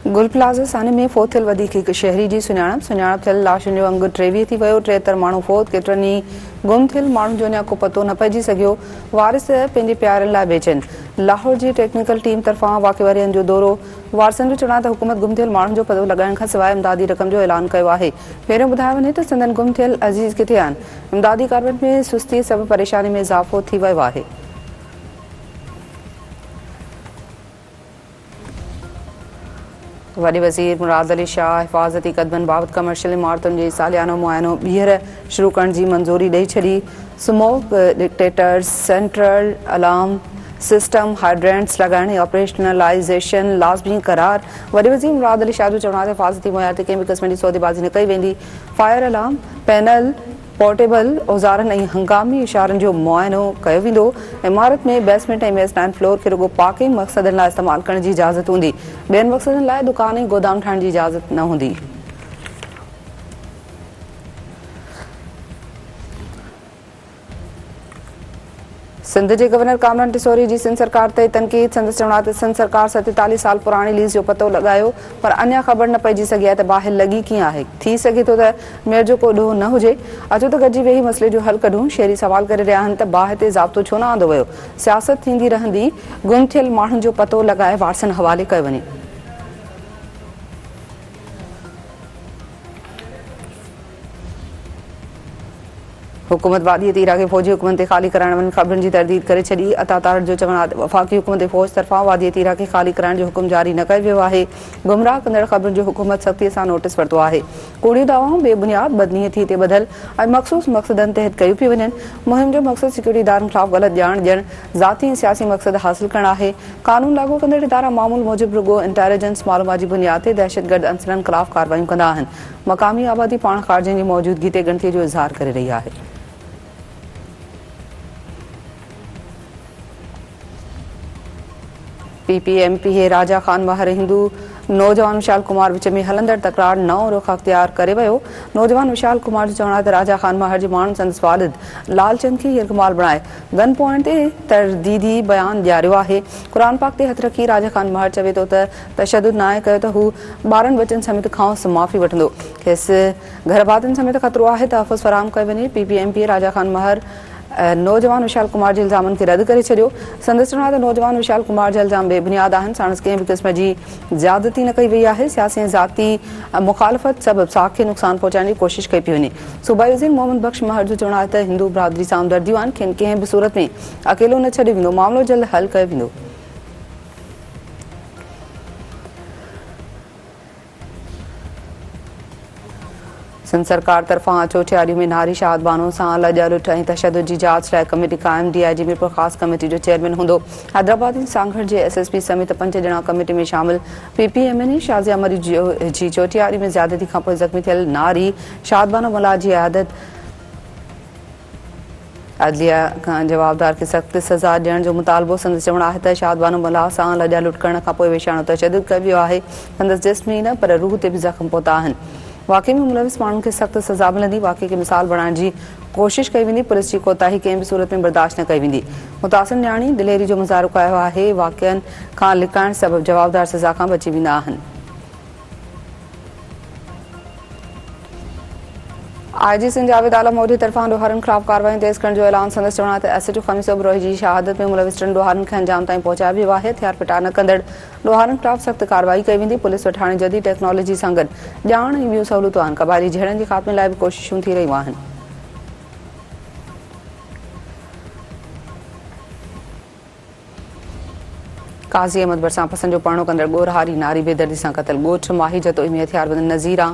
गुल प्लाज़ा साने में फोत थियल वधीक हिकु शहरी जी सुञाणप थियल लाशुनि जो अंगु 23 थी वियो। 73 माण्हू फोत, केतिरनि ई गुम थियल माण्हुनि जो अञा को पतो न पइजी सघियो। वारिस पंहिंजे प्यारनि लाइ बेचैन। लाहौर जी टेक्निकल टीम तरफ़ां वाक़िअवारियुनि जो दौरो। वारसनि जो चवणु आहे त हुकूमत गुम थियल माण्हुनि जो पतो लॻाइण खां सवाइ इमदादी रक़म जो ऐलान कयो आहे। पहिरियों ॿुधायो वञे त संदनि गुम थियल अज़ीज़ किथे आहिनि। इमदादी कार्रवाई में सुस्ती सबबु परेशानी में इज़ाफ़ो थी वियो आहे। वॾे वज़ीर मुराद अली शाह हिफ़ाज़ती क़दमनि बाबति कमर्शियल इमारतुनि जे सालियानो मुआइनो ॿीहर शुरू करण जी मंज़ूरी ॾेई छॾी। Smoke detectors, central alarm system, hydrants लॻाइण ऐं ऑपरेशनलाइज़ेशन लाज़मी करार। वॾे वज़ीर मुराद अली शाह जो चवणु आहे त हिफ़ाज़ती मुआर ते कंहिं बि क़िस्म जी सौदेबाज़ी न कई वेंदी। फायर अलार्म पैनल, पोर्टेबल औज़ारनि ऐं हंगामी इशारनि जो मुआइनो कयो वेंदो। इमारत में बेसमेंट ऐं मेज़ फ्लोर खे रुॻो पार्किंग मक़सदनि लाइ इस्तेमालु करण जी इजाज़त हूंदी। ॿियनि मक़सदनि लाइ दुकान ऐं गोदाम ठाहिण जी इजाज़त न हूंदी। सिंध के गवर्नर कामरान टिसोरी जी सिंध सरकार ते तनक़ीद। संदसि चवणु आहे त सिंध सरकार 47 साल पुराणी लीज़ जो पतो लॻायो, पर अञा ख़बर न पइजी सघी आहे त ॿाहिरि लॻी कीअं आहे। थी सघे थो त मेयर जो को ॾोह न हुजे। अचो त गॾिजी वेही मसइले जो हल कढूं। शहरी सवाल करे रहिया आहिनि त ॿाहि ते ज़ाब्तो छो न आंदो वियो। सियासत थींदी रहंदी, गुम थियल माण्हुनि जो पतो लॻाए वारसनि हवाले कयो वञे। हुकूमत वादी तीरा खे फ़ौजी हुकूमत ते ख़ाली कराइण वञी ख़बरुनि जी तरदीद करे छॾी। अतातार जो चवणु आहे त वफ़ाक़ी हुकूमत फ़ौज तरफ़ां वादी तीरा खे ख़ाली कराइण जो हुकुम जारी न कयो वियो आहे। गुमराह कंदड़ ख़बरुनि जो हुकूमत सख़्तीअ सां नोटिस वरितो आहे। कूड़ियूं दवाऊं बेबुनियाद बदनीयती ते ॿधल ऐं मख़सूस मक़सदनि तहत कयूं पियूं वञनि। मुहिम जो मक़सदु सिक्योरिटी इदारनि ख़िलाफ़ ग़लति ॼाण ॾियणु, ज़ाती ऐं सियासी मक़सद हासिल करणु आहे। कानून लागू कंदड़ इदारा मामूल मूजिबि रुॻो इंटेलिजेंस मालूमात जी बुनियाद ते दहशतगर्द अंसरनि ख़िलाफ़ कार्रवाइयूं कंदा आहिनि। मक़ामी आबादी पाण ख़ारजियुनि जी मौजूदगी ते ॻणतीअ जो इज़हार करे रही आहे। PPMP राजा खान महर हिंदू नौजवान विशाल कुमार विच में हलंदड़ तकरार नओं रुख अख़्तियार करे वियो। नौजवान विशाल कुमार जो चवणु आहे त राजा खान महर जे माण्हुनि संदसि वालिद लालचंद खे यरगमाल बणाए गन पॉइंट ते तरदीदी बयान ॾियारियो आहे। क़ुर पाक ते हथ रखी राजा खान महर चवे थो त तशदुद न आहे कयो त हू ॿारनि बचनि समेत खांसि माफ़ी वठंदो। खेसि घर भातियुनि समेत ख़तरो आहे, तहफ़ुज़ फराहम कयो वञे। PPMP राजा खान महर नौजवान विशाल कुमार जे इल्ज़ामनि खे रद्द करे छॾियो। संदसि चवणु आहे त नौजवान विशाल कुमार जा इल्ज़ाम बेबुनियाद आहिनि। साणुसि कंहिं बि क़िस्म जी ज़्यादती न कई वई आहे। सियासी ऐं ज़ाती मुख़ालफ़त सबबि साख खे नुक़सानु पहुचाइण जी कोशिशि कई पई वञे। सूबाई वज़ीर मोहम्मद बख़्श महर जो चवणु आहे त हिंदू बिरादरी सां हमदर्दियूं आहिनि, खेनि कंहिं बि सूरत में अकेलो न छॾियो वेंदो। मामिलो जल्द हल कयो वेंदो। सिंध सरकार तरफ़ां चोटियारियूं में नारी शाद बानो सां लॼ लुठ ऐं तशदुद जी जांच लाइ कमेटी क़ाइमु। DIG मीरपुर ख़ासि कमेटी जो चेयरमैन हूंदो। हैदराबादी सांगड़ जे SSP समेत 5 ॼणा कमेटी में शामिल। PPMN शाज़िया मरी जी चोटियारी में ज़्यादती खां पोइ ज़ख़्मी थियल नारी शाद बानो मुला जी आदत अदलिया खां जवाबदार खे सख़्त सज़ा ॾियण जो मुतालबो। संदसि चवणु आहे त शाद बानो मुला सां लॼ लुट करण खां पोइ वेशाणो तशदुद कयो वियो आहे। संदसि जिस्मी न पर रूह ते बि ज़ख़्म पहुता आहिनि। वाक़े में मुलविस माण्हुनि खे सख़्त सज़ा मिलंदी। वाक़े खे मिसाल बणाइण जी कोशिशि कई वेंदी। पुलिस जी कोताही कंहिं बि सूरत में बर्दाश्त न कई वेंदी। मुतासिर न्याणी दिलेरी जो मुज़ाहिरो कयो आहे। वाक़िअनि खां लिकाइण सबबि जवाबदार सज़ा खां बची वेंदा आहिनि। IG सिंध जावेद आलम मोदी तरफ़ां ॾोहारनि ख़िलाफ़ कार्रवाई तेज़ करण जो ऐलान। संदसि चवणु आहे त SHO ख़मीस अबरोही जी शहादत में मुलविस 3 ॾोहारनि खे अंजाम ताईं पहुचायो वियो आहे। हथियार पिटा न कंदड़ ॾोहारनि ख़िलाफ़ सख़्त कार्रवाई कई वेंदी। पुलिस वटि हाणे जदीद टेक्नोलॉजी सां गॾु ॼाण ऐं ॿियूं सहूलियतूं आहिनि। क़बाइली झड़नि जे ख़ात्मे लाइ बि कोशिशूं थी रहियूं आहिनि। काज़ी अहमद भरिसां पसंदि जो परणो कंदड़ ॻोरहारी नारी बेदर्दी सां क़तल। ॻोठ माही जतोई में हथियारबंद नज़ीरा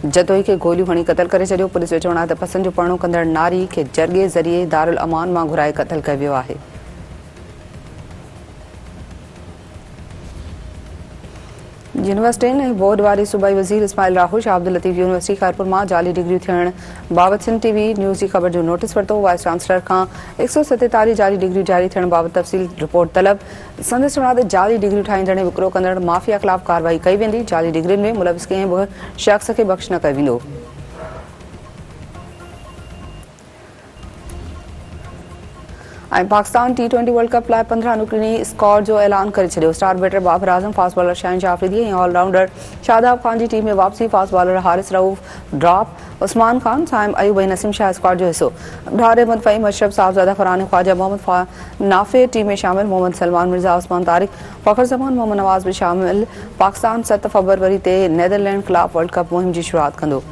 जतोई खे गोलियूं हणी क़तल करे छॾियो। पुलिस जो चवणु आहे त पसंदि जो परणो कंदड़ नारी खे जरगे ज़रिए दारुल अमान मां घुराए क़तल कयो वियो आहे। यूनिवर्सिटियुनि ऐं बोर्ड वारी सूबाई वज़ीर इस्माइल राहुल शाह अब्दुल लतीफ़ यूनिवर्सिटी ख़ैरपुर मां जाली डिग्रियूं थियण बाबति सिंध TV न्यूज़ जी ख़बर जो नोटिस वरितो। वाइस चांसलर खां 147 जाली डिग्रियूं जारी थियण बाबति तफ़सील रिपोर्ट तलब। संदसि चवणु आहे त जाली डिग्रियूं ठाहींदड़ ऐं विकिरो कंदड़ माफ़िया ख़िलाफ़ कार्रवाई कई वेंदी। जाली डिग्रियुनि में मुलविस कंहिं बि शख़्स खे बख़्श न कयो वेंदो। पाकिस्तान T20 वर्ल्ड कप लाइ 15 नुकड़नी स्क्वाड जो ऐलान करे छॾियो। Star batter Babar Azam, fast bowler Shaheen Afridi ऐं ऑलराउंडर शादाब खान जी टीम में वापसी। Fast bowler Haris Rauf drop, Usman Khan, Saim Ayub ऐं नसीम शाह स्क्वाड जो हिस्सो। ढार अहमद फ़हीम, अशरफ साहबज़ादा, फरहान ख्वाजा, मोहम्मद नाफे टीम में शामिल। मोहम्मद सलमान मिर्ज़ा, उस्मान तारिक, फ़खर ज़मान, मोहम्मद नवाज़ भी शामिल। पाकिस्तान 7 फरवरी ते नीदरलैंड ख़िलाफ़ वर्ल्ड कप मुहिम जी शुरूआत कंदो।